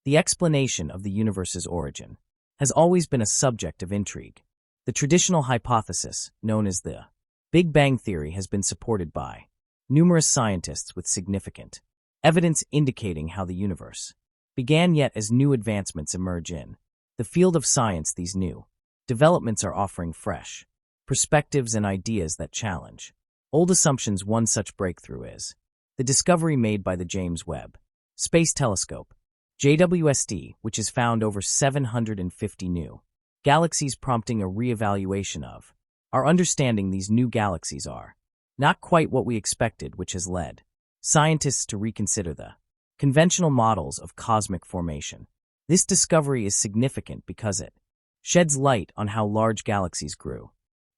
The explanation of the universe's origin has always been a subject of intrigue. The traditional hypothesis, known as the Big Bang Theory, has been supported by numerous scientists with significant evidence indicating how the universe began, yet as new advancements emerge in the field of science, these new developments are offering fresh perspectives and ideas that challenge old assumptions. One such breakthrough is the discovery made by the James Webb Space Telescope, JWST, which has found over 750 new galaxies, prompting a re-evaluation of our understanding. These new galaxies are not quite what we expected, which has led scientists to reconsider the conventional models of cosmic formation. This discovery is significant because it sheds light on how large galaxies grew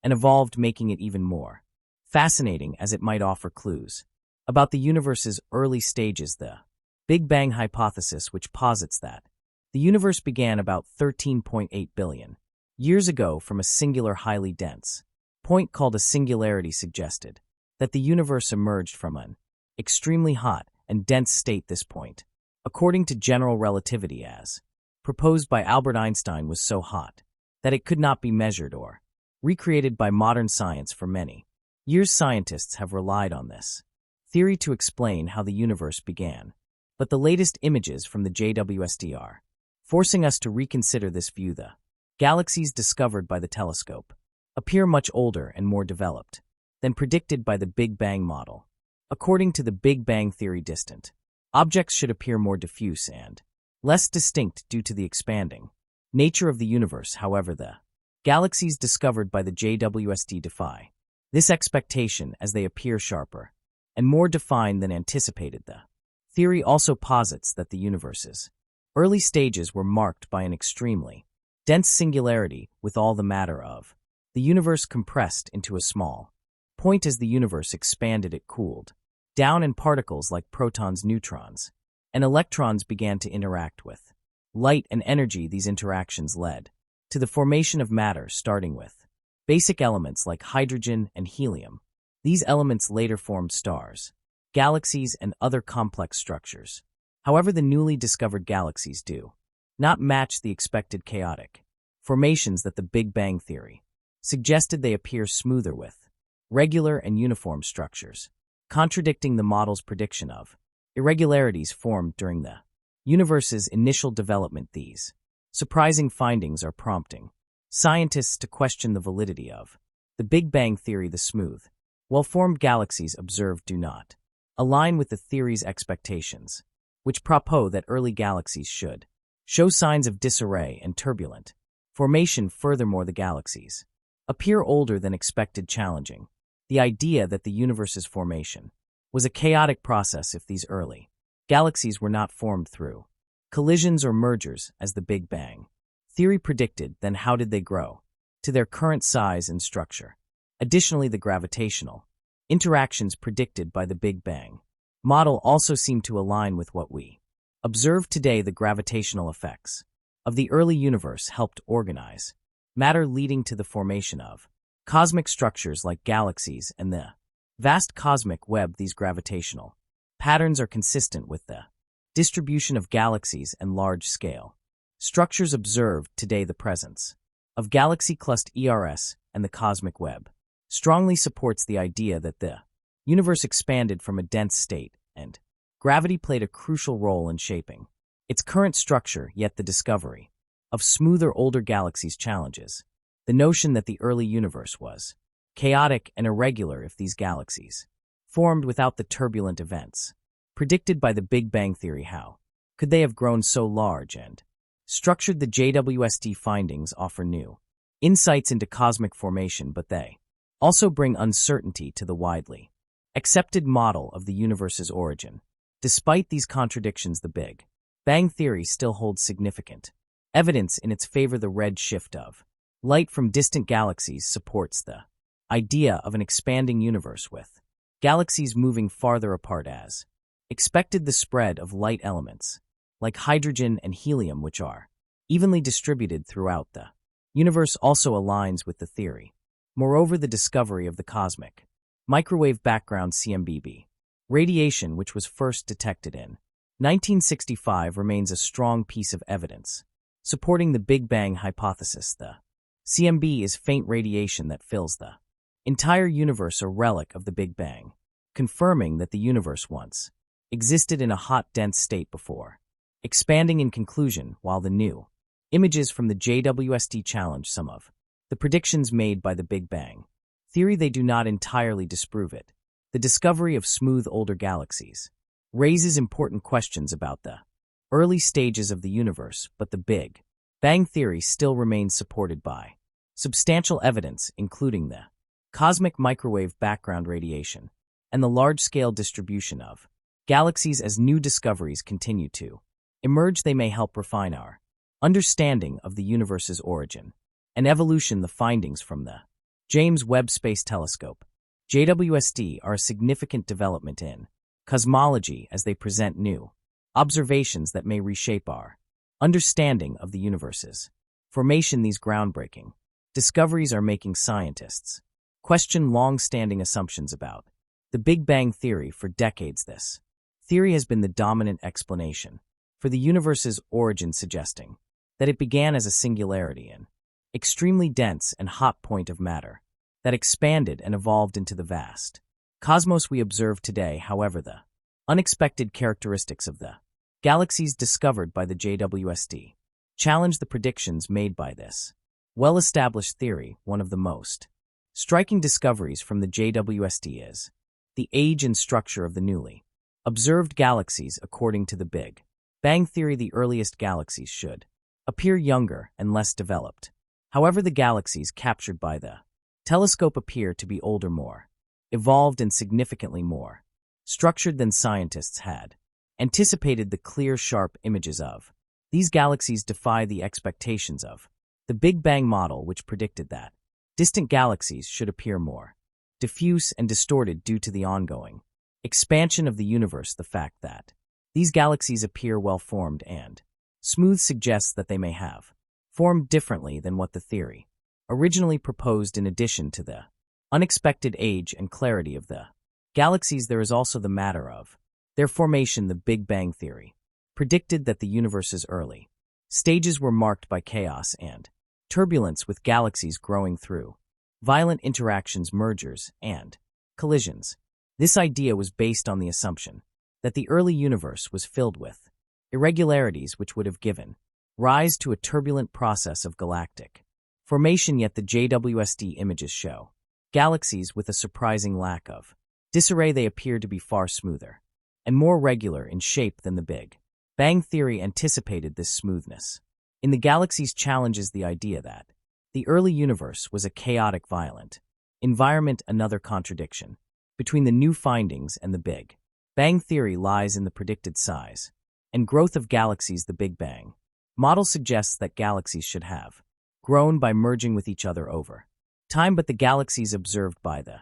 and evolved, making it even more fascinating as it might offer clues about the universe's early stages. The Big Bang hypothesis, which posits that the universe began about 13.8 billion years ago from a singular highly dense point called a singularity, suggested that the universe emerged from an extremely hot and dense state. This point, according to general relativity as proposed by Albert Einstein, was so hot that it could not be measured or recreated by modern science. For many years, scientists have relied on this theory to explain how the universe began, but the latest images from the JWST are forcing us to reconsider this view. The galaxies discovered by the telescope appear much older and more developed than predicted by the Big Bang model. According to the Big Bang theory, distant objects should appear more diffuse and less distinct due to the expanding nature of the universe. However, the galaxies discovered by the JWST defy this expectation, as they appear sharper and more defined than anticipated. The theory also posits that the universe's early stages were marked by an extremely dense singularity, with all the matter of the universe compressed into a small point. As the universe expanded, it cooled down, and particles like protons, neutrons, and electrons began to interact with light and energy. These interactions led to the formation of matter, starting with basic elements like hydrogen and helium. These elements later formed stars, galaxies, and other complex structures. However, the newly discovered galaxies do not match the expected chaotic formations that the Big Bang theory suggested. They appear smoother with regular and uniform structures, contradicting the model's prediction of irregularities formed during the universe's initial development. These surprising findings are prompting scientists to question the validity of the Big Bang theory. The smooth, well-formed galaxies observed do not align with the theory's expectations, which propose that early galaxies should show signs of disarray and turbulent formation. Furthermore, the galaxies appear older than expected, challenging the idea that the universe's formation was a chaotic process. If these early galaxies were not formed through collisions or mergers, as the Big Bang theory predicted, then how did they grow to their current size and structure? Additionally, the gravitational interactions predicted by the Big Bang model also seem to align with what we observe today. The gravitational effects of the early universe helped organize matter, leading to the formation of cosmic structures like galaxies and the vast cosmic web. These gravitational patterns are consistent with the distribution of galaxies and large-scale structures observed today. The presence of galaxy clusters and the cosmic web strongly supports the idea that the universe expanded from a dense state, and gravity played a crucial role in shaping its current structure. Yet the discovery of smoother, older galaxies challenges the notion that the early universe was chaotic and irregular. If these galaxies formed without the turbulent events predicted by the Big Bang theory, how could they have grown so large and structured? The JWST findings offer new insights into cosmic formation, but they also bring uncertainty to the widely accepted model of the universe's origin. Despite these contradictions, the Big Bang theory still holds significant evidence in its favor. The red shift of light from distant galaxies supports the idea of an expanding universe, with galaxies moving farther apart as expected. The spread of light elements like hydrogen and helium, which are evenly distributed throughout the universe, also aligns with the theory. Moreover, the discovery of the cosmic microwave background CMBB radiation, which was first detected in 1965 remains a strong piece of evidence, supporting the Big Bang hypothesis. The CMB is faint radiation that fills the entire universe, a relic of the Big Bang, confirming that the universe once existed in a hot, dense state before expanding. In conclusion, while the new images from the JWST challenge some of the predictions made by the Big Bang theory, they do not entirely disprove it. The discovery of smooth older galaxies raises important questions about the early stages of the universe, but the Big Bang theory still remains supported by substantial evidence, including the cosmic microwave background radiation and the large-scale distribution of galaxies. As new discoveries continue to emerge, they may help refine our understanding of the universe's origin and evolution. The findings from the James Webb Space Telescope, JWST, are a significant development in cosmology as they present new observations that may reshape our understanding of the universe's formation. These groundbreaking discoveries are making scientists question long-standing assumptions about the Big Bang theory. For decades, this theory has been the dominant explanation for the universe's origin, suggesting that it began as a singularity, an extremely dense and hot point of matter that expanded and evolved into the vast cosmos we observe today. However, the unexpected characteristics of the galaxies discovered by the JWST challenge the predictions made by this well-established theory. One of the most striking discoveries from the JWST is the age and structure of the newly observed galaxies. According to the Big Bang theory, the earliest galaxies should appear younger and less developed. However, the galaxies captured by the telescope appear to be older, more evolved, and significantly more structured than scientists had anticipated. The clear, sharp images of these galaxies defy the expectations of the Big Bang model, which predicted that distant galaxies should appear more diffuse and distorted due to the ongoing expansion of the universe. The fact that these galaxies appear well-formed and smooth suggests that they may have formed differently than what the theory originally proposed. In addition to the unexpected age and clarity of the galaxies, there is also the matter of their formation. The Big Bang theory predicted that the universe's early stages were marked by chaos and turbulence, with galaxies growing through violent interactions, mergers, and collisions. This idea was based on the assumption that the early universe was filled with irregularities, which would have given rise to a turbulent process of galactic formation. Yet the JWST images show galaxies with a surprising lack of disarray. They appear to be far smoother and more regular in shape than the Big Bang theory anticipated. This smoothness in the galaxies challenges the idea that the early universe was a chaotic, violent environment. Another contradiction between the new findings and the Big Bang theory lies in the predicted size and growth of galaxies. The Big Bang model suggests that galaxies should have grown by merging with each other over time, but the galaxies observed by the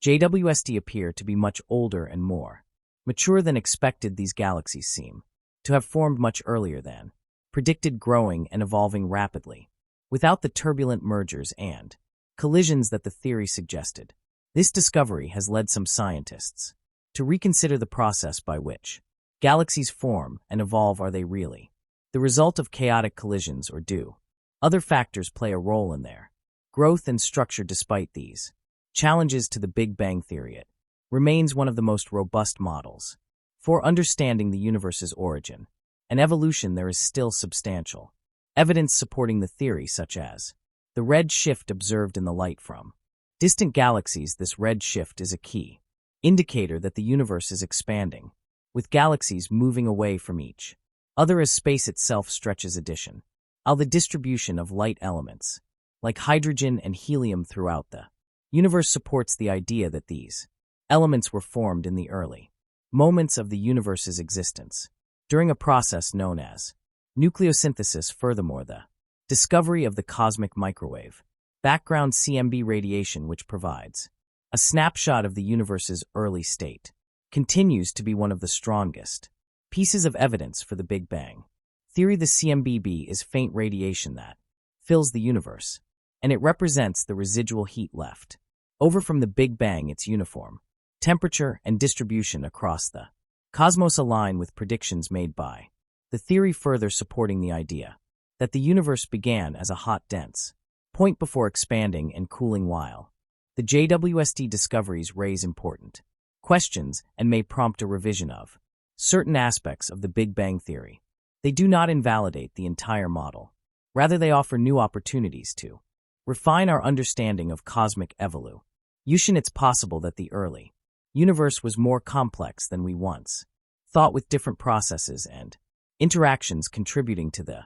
JWST appear to be much older and more mature than expected. These galaxies seem to have formed much earlier than predicted, growing and evolving rapidly without the turbulent mergers and collisions that the theory suggested. This discovery has led some scientists to reconsider the process by which galaxies form and evolve. Are they really the result of chaotic collisions, or do other factors play a role in their growth and structure? Despite these challenges to the Big Bang theory, it remains one of the most robust models for understanding the universe's origin and evolution. There is still substantial evidence supporting the theory, such as the red shift observed in the light from distant galaxies. This red shift is a key indicator that the universe is expanding, with galaxies moving away from each other as space itself stretches. The distribution of light elements, like hydrogen and helium throughout the universe, supports the idea that these elements were formed in the early moments of the universe's existence, during a process known as nucleosynthesis. Furthermore, the discovery of the cosmic microwave background CMB radiation, which provides a snapshot of the universe's early state, continues to be one of the strongest pieces of evidence for the Big Bang theory. The CMBB is faint radiation that fills the universe, and it represents the residual heat left over from the Big Bang. Its uniform temperature and distribution across the Cosmos align with predictions made by the theory, further supporting the idea that the universe began as a hot, dense point before expanding and cooling. While the JWST discoveries raise important questions and may prompt a revision of certain aspects of the Big Bang theory, they do not invalidate the entire model. Rather, they offer new opportunities to refine our understanding of cosmic evolution. It's possible that the early universe was more complex than we once thought, with different processes and interactions contributing to the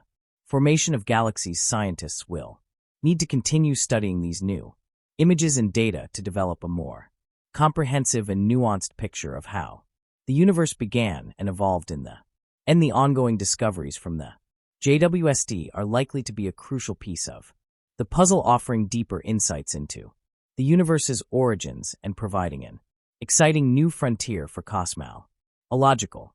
formation of galaxies. Scientists will need to continue studying these new images and data to develop a more comprehensive and nuanced picture of how the universe began and evolved in the ongoing discoveries from the JWST are likely to be a crucial piece of the puzzle, offering deeper insights into the universe's origins and providing an exciting new frontier for cosmological